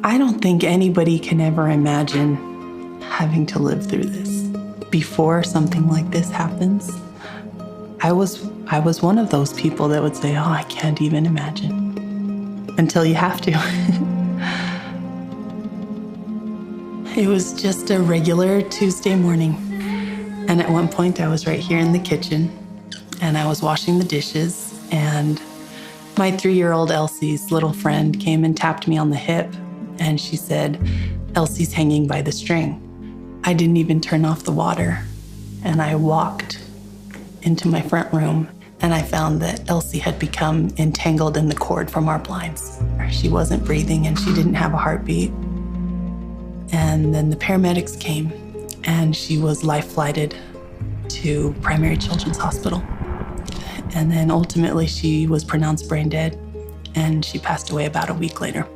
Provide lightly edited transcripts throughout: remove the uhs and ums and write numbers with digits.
I don't think anybody can ever imagine having to live through this. Before something like this happens, I was one of those people that would say, oh, I can't even imagine, until you have to. It was just a regular Tuesday morning. And at one point I was right here in the kitchen and I was washing the dishes, and my 3-year-old Elsie's little friend came and tapped me on the hip, and she said, Elsie's hanging by the string. I didn't even turn off the water, and I walked into my front room and I found that Elsie had become entangled in the cord from our blinds. She wasn't breathing and she didn't have a heartbeat. And then the paramedics came and she was life-flighted to Primary Children's Hospital. And then ultimately she was pronounced brain dead and she passed away about a week later.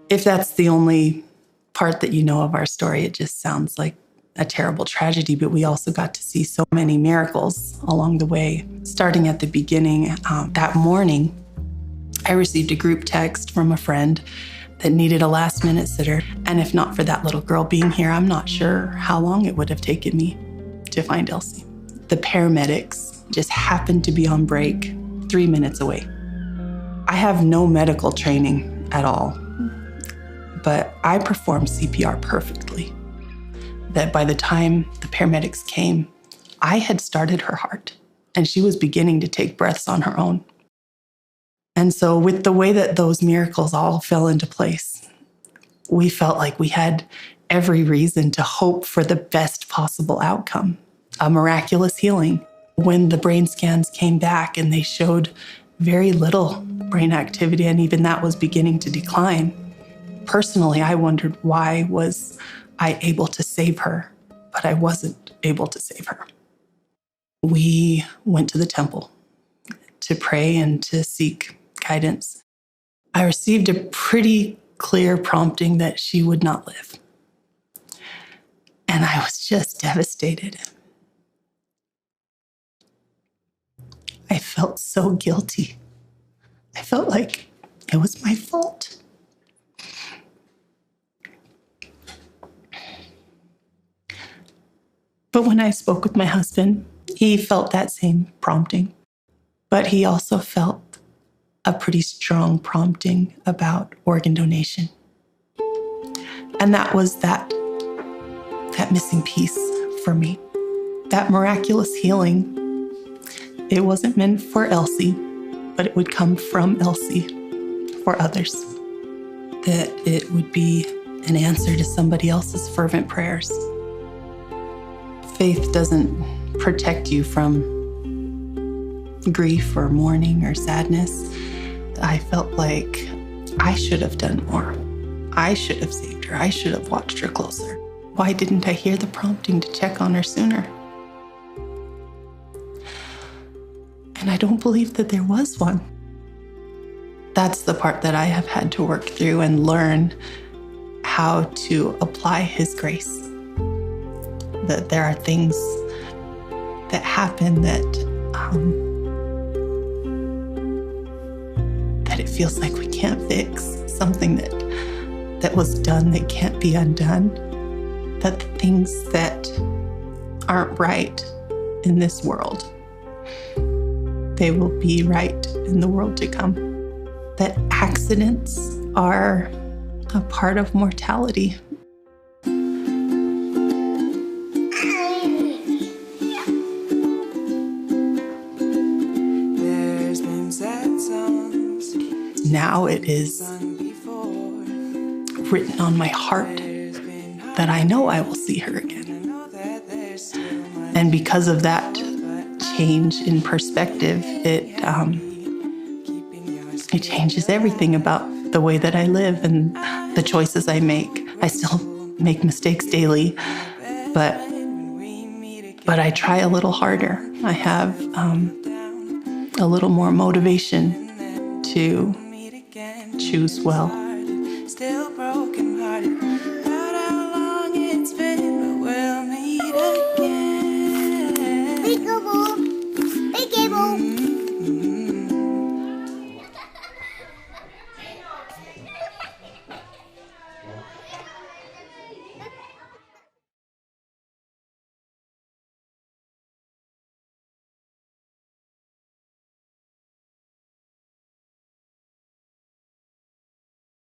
If that's the only part that you know of our story, it just sounds like a terrible tragedy, but we also got to see so many miracles along the way. Starting at the beginning, that morning, I received a group text from a friend that needed a last-minute sitter. And if not for that little girl being here, I'm not sure how long it would have taken me to find Elsie. The paramedics just happened to be on break 3 minutes away. I have no medical training at all, but I performed CPR perfectly. That by the time the paramedics came, I had started her heart and she was beginning to take breaths on her own. And so with the way that those miracles all fell into place, we felt like we had every reason to hope for the best possible outcome, a miraculous healing. When the brain scans came back and they showed very little brain activity, and even that was beginning to decline, personally, I wondered, why was I able to save her, but I wasn't able to save her. We went to the temple to pray and to seek guidance. I received a pretty clear prompting that she would not live. And I was just devastated. I felt so guilty. I felt like it was my fault. But when I spoke with my husband, he felt that same prompting. But he also felt a pretty strong prompting about organ donation. And that was that missing piece for me. That miraculous healing, it wasn't meant for Elsie, but it would come from Elsie for others. That it would be an answer to somebody else's fervent prayers. Faith doesn't protect you from grief or mourning or sadness. I felt like I should have done more. I should have saved her. I should have watched her closer. Why didn't I hear the prompting to check on her sooner? And I don't believe that there was one. That's the part that I have had to work through and learn how to apply His grace. That there are things that happen that it feels like we can't fix, something that was done that can't be undone, that the things that aren't right in this world, they will be right in the world to come. That accidents are a part of mortality. Now it is written on my heart that I know I will see her again. And because of that change in perspective, it changes everything about the way that I live and the choices I make. I still make mistakes daily, but I try a little harder. I have a little more motivation to choose well. Still broken hearted.